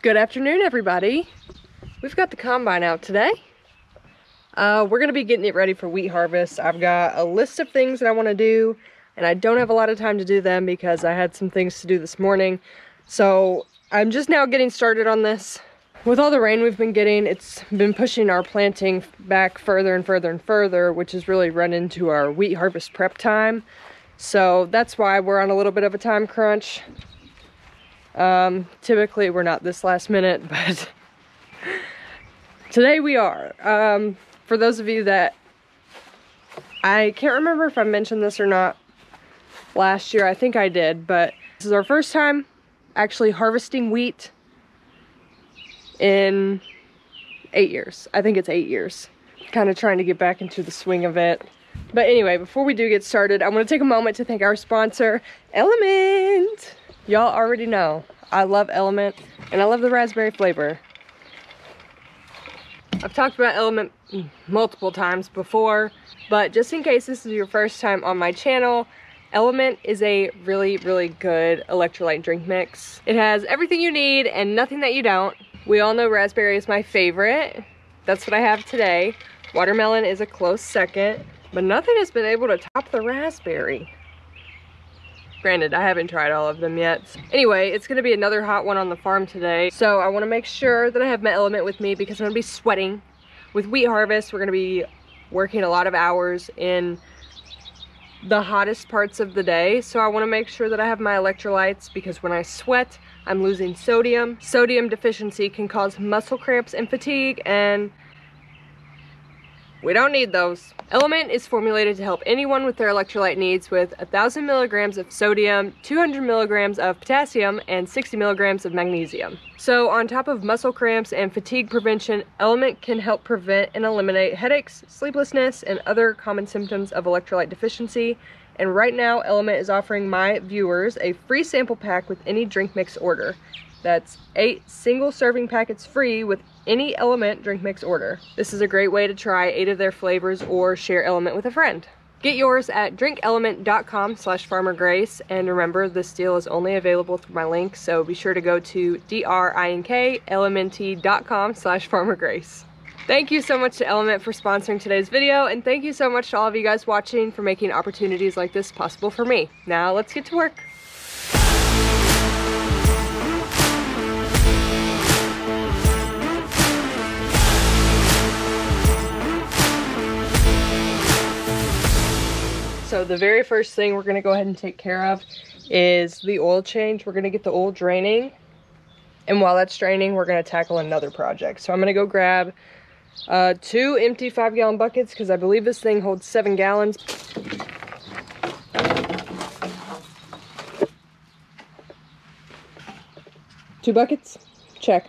Good afternoon, everybody. We've got the combine out today. We're going to be getting it ready for wheat harvest. I've got a list of things that I want to do, and I don't have a lot of time to do them because I had some things to do this morning. So I'm just now getting started on this. With all the rain we've been getting, it's been pushing our planting back further and further and further, which has really run into our wheat harvest prep time. So that's why we're on a little bit of a time crunch. Typically we're not this last minute, but today we are. For those of you that, I can't remember if I mentioned this or not last year, I think I did, but this is our first time actually harvesting wheat in 8 years. I think it's 8 years. Kind of trying to get back into the swing of it. But anyway, before we do get started, I want to take a moment to thank our sponsor, Element. Y'all already know, I love Element, and I love the raspberry flavor. I've talked about Element multiple times before, but just in case this is your first time on my channel, Element is a really, really good electrolyte drink mix. It has everything you need and nothing that you don't. We all know raspberry is my favorite. That's what I have today. Watermelon is a close second, but nothing has been able to top the raspberry. Granted, I haven't tried all of them yet. Anyway, it's gonna be another hot one on the farm today. So I wanna make sure that I have my Element with me because I'm gonna be sweating. With wheat harvest, we're gonna be working a lot of hours in the hottest parts of the day. So I wanna make sure that I have my electrolytes because when I sweat, I'm losing sodium. Sodium deficiency can cause muscle cramps and fatigue, and we don't need those. Element is formulated to help anyone with their electrolyte needs with 1,000 milligrams of sodium, 200 milligrams of potassium, and 60 milligrams of magnesium. So on top of muscle cramps and fatigue prevention, Element can help prevent and eliminate headaches, sleeplessness, and other common symptoms of electrolyte deficiency. And right now, Element is offering my viewers a free sample pack with any drink mix order. That's 8 single serving packets free with any Element drink mix order. This is a great way to try 8 of their flavors or share Element with a friend. Get yours at drinkelement.com/farmergrace, and remember, this deal is only available through my link, so be sure to go to drinkelement.com/farmergrace. Thank you so much to Element for sponsoring today's video, and thank you so much to all of you guys watching for making opportunities like this possible for me. Now let's get to work. So the very first thing we're going to go ahead and take care of is the oil change. We're going to get the oil draining, and while that's draining, we're going to tackle another project. So I'm going to go grab 2 empty 5-gallon buckets because I believe this thing holds 7 gallons. Two buckets? Check.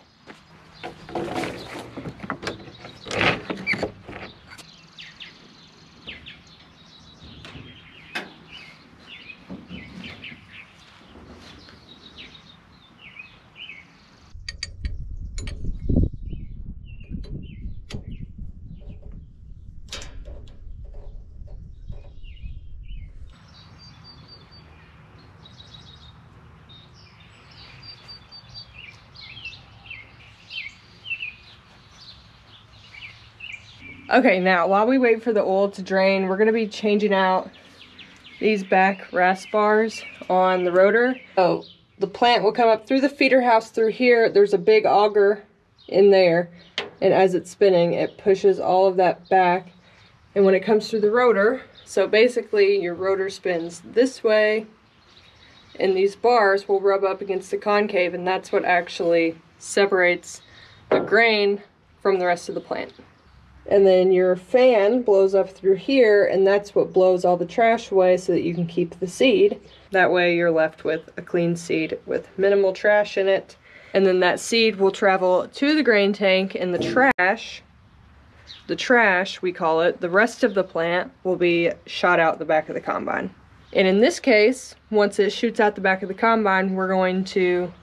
Okay, now while we wait for the oil to drain, we're going to be changing out these back rasp bars on the rotor. So the plant will come up through the feeder house through here. There's a big auger in there, and as it's spinning, it pushes all of that back. And when it comes through the rotor, so basically your rotor spins this way, and these bars will rub up against the concave, and that's what actually separates the grain from the rest of the plant. And then your fan blows up through here, and that's what blows all the trash away so that you can keep the seed. That way you're left with a clean seed with minimal trash in it. And then that seed will travel to the grain tank, and the trash, we call it, the rest of the plant will be shot out the back of the combine. And in this case, once it shoots out the back of the combine, we're going to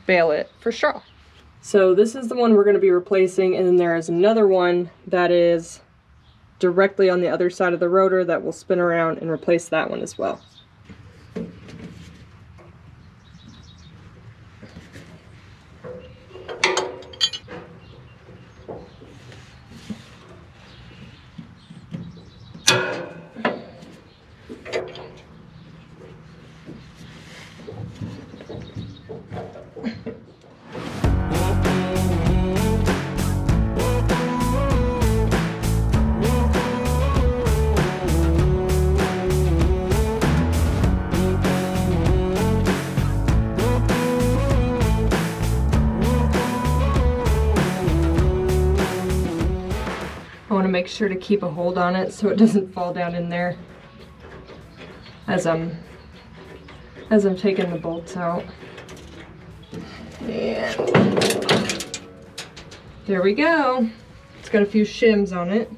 bale it for straw. So this is the one we're going to be replacing, and then there is another one that is directly on the other side of the rotor that will spin around and replace that one as well. make sure to keep a hold on it so it doesn't fall down in there as I'm taking the bolts out. And there we go. It's got a few shims on it.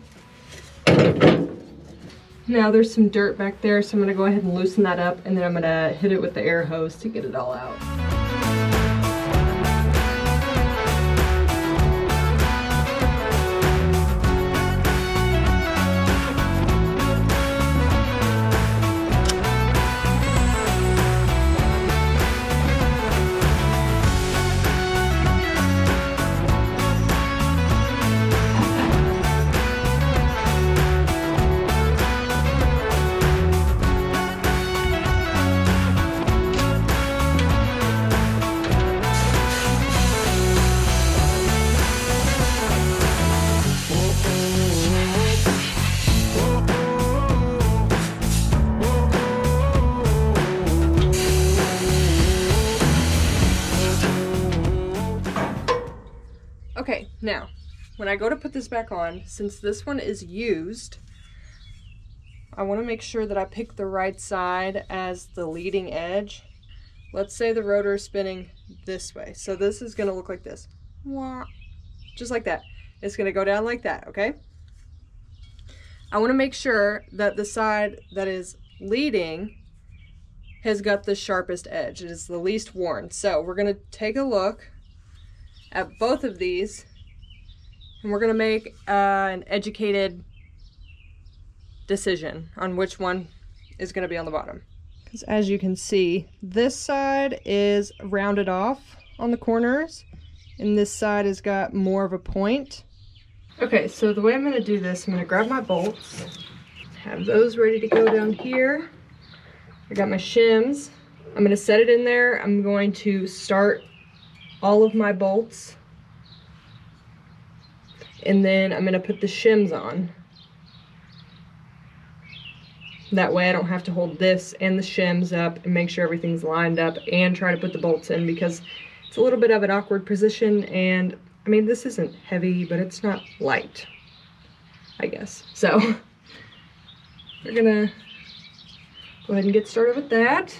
Now there's some dirt back there, so I'm gonna go ahead and loosen that up, and then I'm gonna hit it with the air hose to get it all out. Okay, now, when I go to put this back on, since this one is used, I want to make sure that I pick the right side as the leading edge. Let's say the rotor is spinning this way. So this is going to look like this. Just like that. It's going to go down like that, okay? I want to make sure that the side that is leading has got the sharpest edge. It is the least worn. So we're going to take a look at both of these, and we're gonna make an educated decision on which one is gonna be on the bottom. Because as you can see, this side is rounded off on the corners, and this side has got more of a point. Okay, so the way I'm gonna do this, I'm gonna grab my bolts, have those ready to go down here. I got my shims. I'm gonna set it in there. I'm going to start all of my bolts, and then I'm gonna put the shims on. That way I don't have to hold this and the shims up and make sure everything's lined up and try to put the bolts in, because it's a little bit of an awkward position, and I mean, this isn't heavy, but it's not light, I guess. So we're gonna go ahead and get started with that.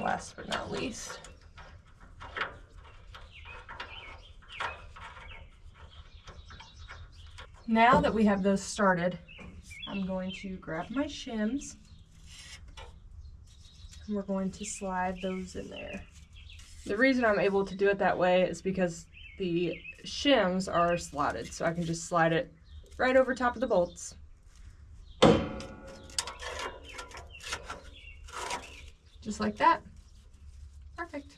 Last but not least, now that we have those started, I'm going to grab my shims and we're going to slide those in there. The reason I'm able to do it that way is because the shims are slotted, so I can just slide it right over top of the bolts. Just like that. Perfect.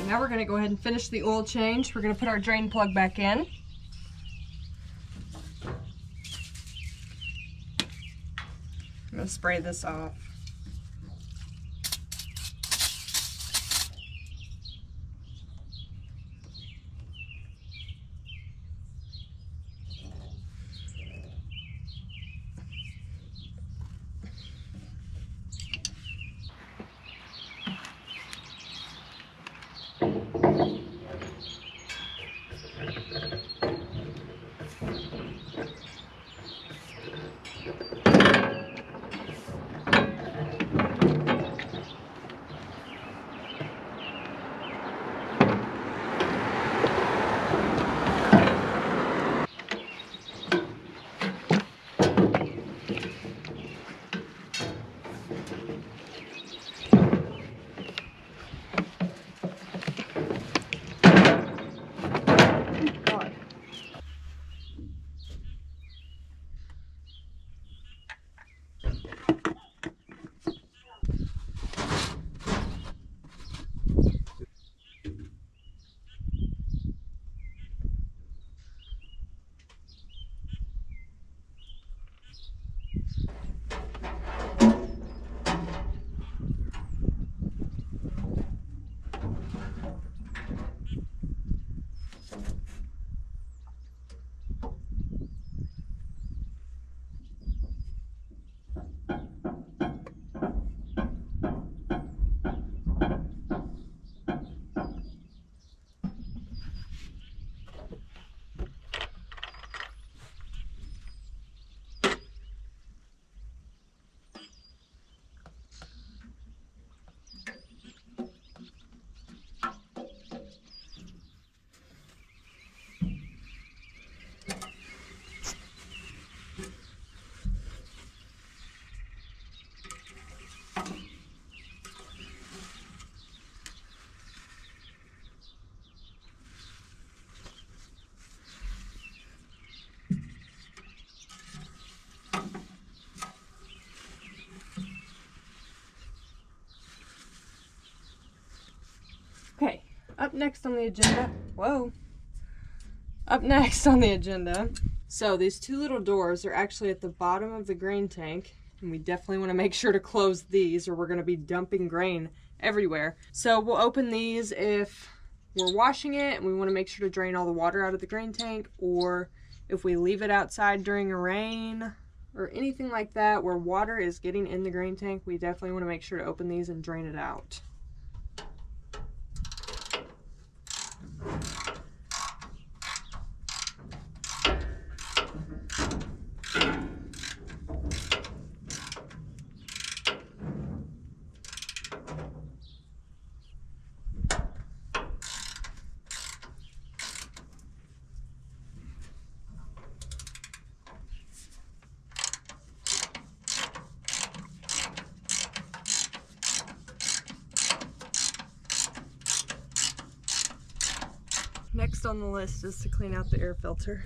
Now we're going to go ahead and finish the oil change. We're going to put our drain plug back in. I'm going to spray this off. Okay, up next on the agenda, Up next on the agenda, so these two little doors are actually at the bottom of the grain tank, and we definitely want to make sure to close these or we're going to be dumping grain everywhere. So we'll open these if we're washing it and we want to make sure to drain all the water out of the grain tank, or if we leave it outside during a rain or anything like that where water is getting in the grain tank, we definitely want to make sure to open these and drain it out. Next on the list is to clean out the air filter.